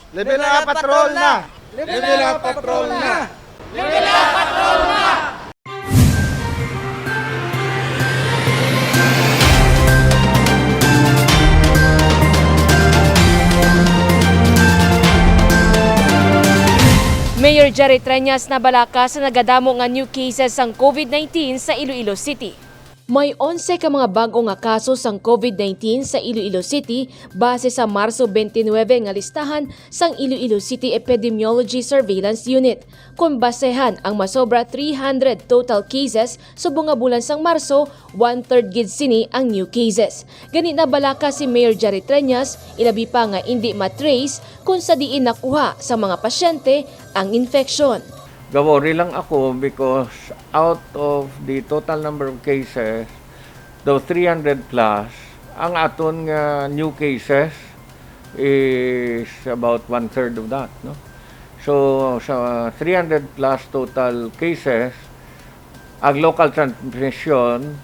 Level up patrol na! Level up patrol na! Mayor Jerry Treñas nabalaka sa nagadamo nga new cases sang COVID-19 sa Iloilo City. May 11 ka mga bago nga kaso sang COVID-19 sa Iloilo City base sa Marso 29 nga listahan sang Iloilo City Epidemiology Surveillance Unit. Kung basehan ang masobra 300 total cases subong nga bulan sang Marso, 1/3 gid sini ang new cases. Gani na balaka si Mayor Jerry Treñas, ilabi pa nga hindi matrace kung sa diin nakuha sa mga pasyente ang infection. Gawori lang ako because out of the total number of cases, though 300 plus, ang aton new cases is about 1/3 of that. No? So sa 300 plus total cases, ang local transmission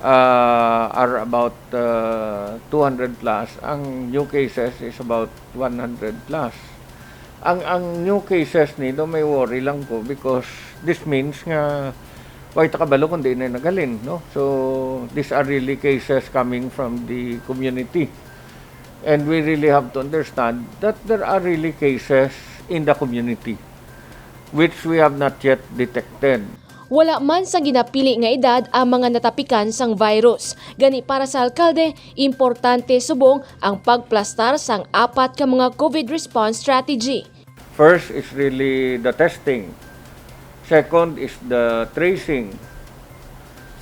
are about 200 plus. Ang new cases is about 100 plus. Ang new cases nito may worry lang ko because this means nga why takabalo kung di na nagalin, no? So these are really cases coming from the community. And we really have to understand that there are really cases in the community which we have not yet detected. Wala man sa ginapili nga edad ang mga natapikan sang virus. Gani para sa alkalde, importante subong ang pagplastar sang 4 ka mga COVID response strategy. First is really the testing. Second is the tracing.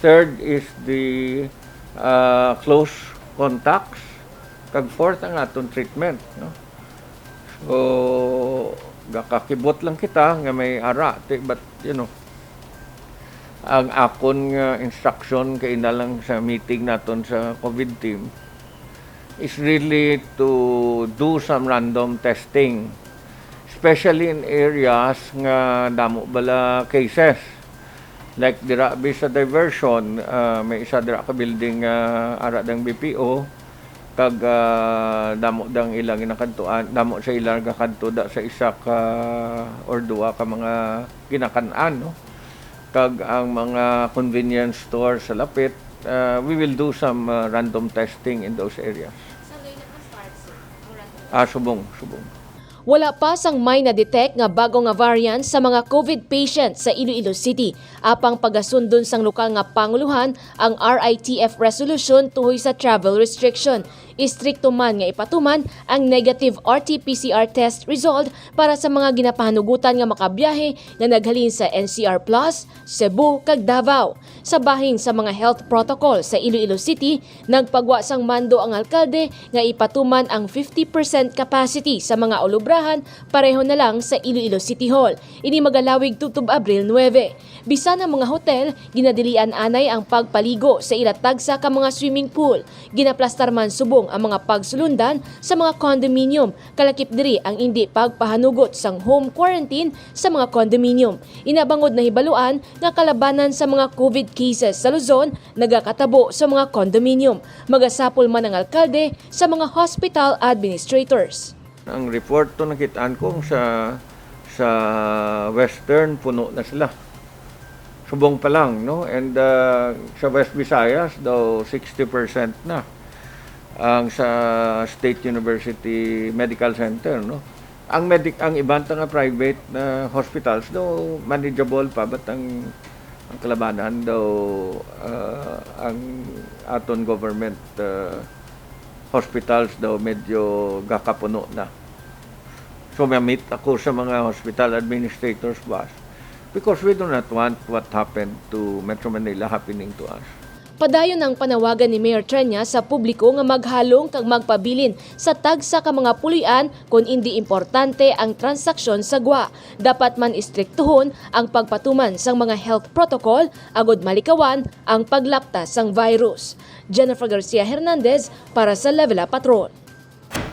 Third is the close contacts. Kag fourth ang atong treatment. No? So, gakakibot lang kita nga may ara. But, you know, ang akon instruction kay na lang sa meeting naton sa COVID team is really to do some random testing. Especially in areas nga damo bala cases. Like dira sa diversion, may isa dira ka building ara dang BPO kag damo dang ilang ginakantuan, damo sa ilang gakanto da sa isa ka or duwa ka mga ginakan-an, no? Kag ang mga convenience stores sa lapit, we will do some random testing in those areas. Subong. Wala pa sang may na-detect nga bago nga variant sa mga COVID patients sa Iloilo City. Apang pagasundon sang lokal nga panguluhan ang RITF resolution tuhoy sa travel restriction. Istrikto man nga ipatuman ang negative RT-PCR test result para sa mga ginapahanugutan nga makabiyahe nga naghalin sa NCR Plus, Cebu kag Davao. Sa bahin sa mga health protocol sa Iloilo City, nagpagwa sang mando ang alkalde nga ipatuman ang 50% capacity sa mga olubrahan pareho na lang sa Iloilo City Hall. Ini magalawig tutob Abril 9. Bisan ang mga hotel, ginadilian anay ang pagpaligo sa ilatag sa ka mga swimming pool. Ginaplastar man subong ang mga pagsulundan sa mga condominium. Kalakip diri ang hindi pagpahanugot sang home quarantine sa mga condominium. Inabangod na hibaluan nga kalabanan sa mga COVID cases sa Luzon nagakatabo sa mga condominium. Magasapol man ang alkalde sa mga hospital administrators. Ang report to nakitaan ko sa Western puno na sila. Subong pa lang, no? And sa West Visayas daw 60% na. Ang sa State University Medical Center, no? Ang ibang nga private na hospitals daw manageable pa, but ang kalabanan daw ang aton government hospitals daw medyo gakapuno na. So may-meet ako sa mga hospital administrators boss because we do not want what happened to Metro Manila happening to us. Padayon ang panawagan ni Mayor Treñas sa publiko nga maghalong kag magpabilin sa tagsa ka mga pulian kung hindi importante ang transaksyon sa gwa. Dapat man istriktuhon ang pagpatuman sang mga health protocol agod malikawan ang paglaptas sang virus. Jennifer Garcia Hernandez para sa Level Up Patrol.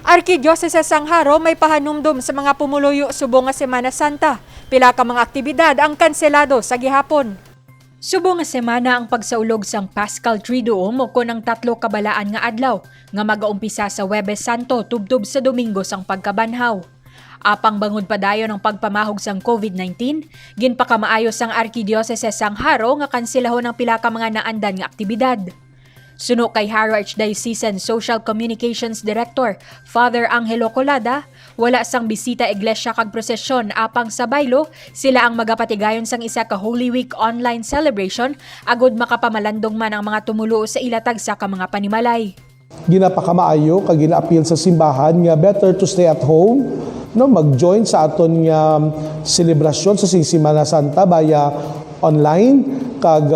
Arkidiocese sang Haro may pahanumdum sa mga pumuluyo subong nga Semana Santa. Pila ka mga aktibidad ang kanselado sa gihapon. Subong nga semana ang pagsaulog sang Paschal Triduum o konang 3 kabalaan nga adlaw nga magaumpisa sa Huwebes Santo tubtob sa Domingo sang pagkabanhaw. Apang bangod padayon ang pagpamahog sang COVID-19, ginpakamaayos ang Arkidiocese sang Haro nga kanselahon ang pila ka mga naandan nga aktibidad. Suno kay Haro Archdiocesan Social Communications Director, Father Angelo Colada, wala sang bisita iglesia kag prosesyon apang sa baylo, sila ang magapatigayon sang isa ka Holy Week online celebration agod makapamalandong man ang mga tumulo sa ilatag sa ka mga panimalay. Ginapakamaayo kag gina-appeal sa simbahan nga better to stay at home, no, mag-join sa aton nga selebrasyon sa Semana Santa via online kag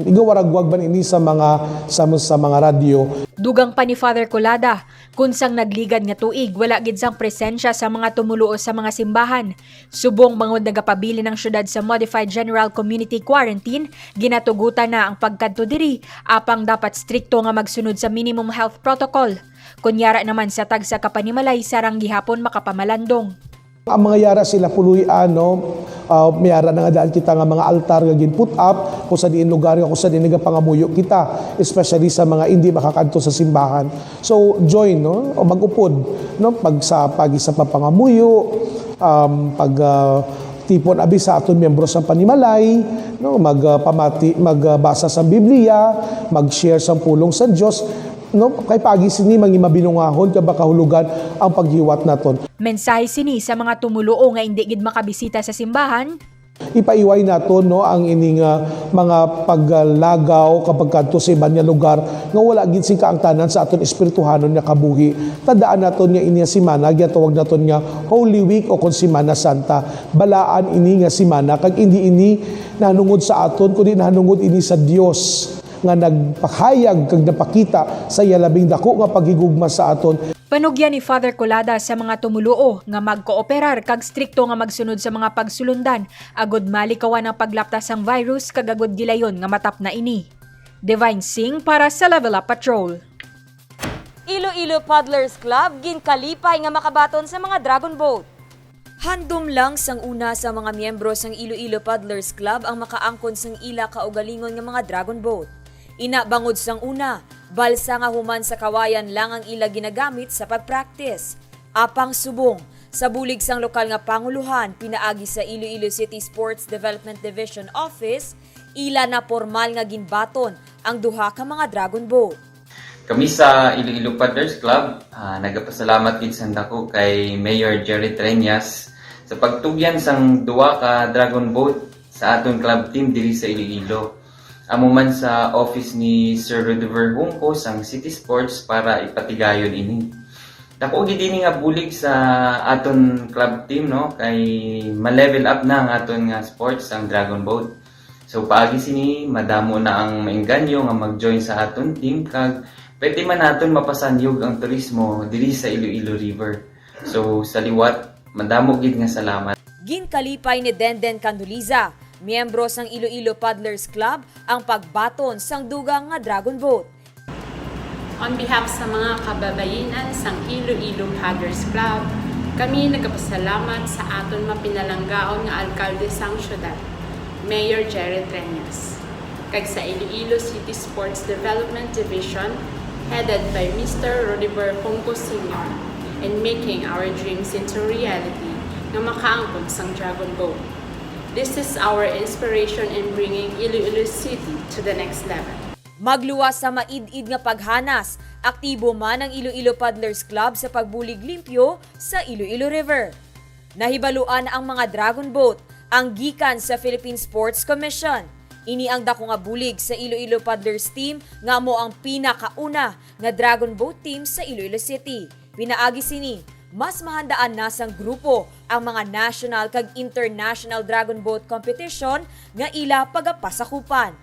igawaragwag man ini sa mga radyo. Dugang pa ni Father Colada, kunsang nagligad nga tuig, wala gid sang presensya sa mga tumuluo sa mga simbahan. Subong bangod nagapabili ng syudad sa Modified General Community Quarantine, ginatugutan na ang pagkadto diri, apang dapat strikto nga magsunod sa minimum health protocol. Kunyara naman sa tagsa kapanimalay sarang gihapon makapamalandong. Ang mga yara sila puluyan, mayara na nga daan kita nga mga altar nga gin-put up kung sa diin lugar kung sa diin nagapangamuyo kita, especially sa mga hindi makakadto sa simbahan. So join, no, o mag-upod, no, pag sa papangamuyo, tipon abi sa aton miyembro sa panimalay, no, magbasa sa Biblia, mag-share sa pulong sa Dios, no, kay pagi sini mangi mabinungahon ka bakahulugan ang paghiwat naton. Mensahe sini sa mga tumuluo nga hindi gid makabisita sa simbahan. Ipaiway naton, no, ang ining mga paglagaw kapag kadto sa iban nga lugar nga wala gid sing kaangtanan sa aton espirituhanon nga kabuhi. Tandaan naton nga ini nga semana gitawag naton nga Holy Week o kon Semana Santa. Balaan ini nga semana kag hindi ini nanungod sa aton kundi nanungod ini sa Dios nga nagpahayag kag napakita sa labing dako nga paghigugma sa aton. Panugyan ni Father Colada sa mga tumuluo nga magkooperar kag strikto nga magsunod sa mga pagsulundan agod malikawan ang paglaptas sang virus kag agod gilayon nga matap na ini. Divine Singh para sa Level Up Patrol. Iloilo Paddlers Club ginkalipay nga makabaton sa mga dragon boat. Handom lang sang una sa mga miyembro sang Iloilo Paddlers Club ang makaangkon sang ila kaugalingon nga mga dragon boat. Ina bangod sang una, balsa nga human sa kawayan lang ang ila ginagamit sa pagpractice. Apang subong, sa bulig sang lokal nga panguluhan pinaagi sa Iloilo City Sports Development Division Office, ila na formal nga ginbaton ang duha ka mga dragon boat. Kami sa Iloilo Paddlers Club, nagapasalamat gid sang dako kay Mayor Jerry Treñas sa pagtugyan sang duha ka dragon boat sa aton club team diri sa Iloilo. Amo man sa office ni Sir Rudiver Hungco sang City Sports para ipatigayon ini. Dako gid ini nga bulig sa aton club team, no, kay ma-level up na ang aton nga sports ang dragon boat. So paagi sini madamo na ang maengganyo nga mag-join sa aton team kag pwede man naton mapasanyog ang turismo diri sa Iloilo River. So sa liwat madamo gid nga salamat. Ginkalipay ni Denden Canduliza, miyembro sang Iloilo Paddlers Club, ang pagbaton sang dugang nga dragon boat. On behalf sa mga kababayinan sang Iloilo Paddlers Club, kami nagpasalamat sa aton mapinalanggaon nga alkalde sang syudad, Mayor Jerry Treñas, kag sa Iloilo City Sports Development Division, headed by Mr. Rudiver Hungco Sr., in making our dreams into reality nga makaangkon sang dragon boat. This is our inspiration in bringing Iloilo City to the next level. Magluwas sa maid-id nga paghanas, aktibo man ang Iloilo Paddlers Club sa pagbulig limpyo sa Iloilo River. Nahibaluan ang mga dragon boat ang gikan sa Philippine Sports Commission. Ini ang dako nga bulig sa Iloilo Paddlers team nga mo ang pinakauna nga dragon boat team sa Iloilo City. Pinaagi sini, mas mahandaan na sang grupo ang mga national kag international dragon boat competition nga ila pagapasakupan.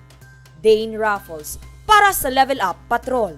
Dane Raffles para sa Level Up Patrol.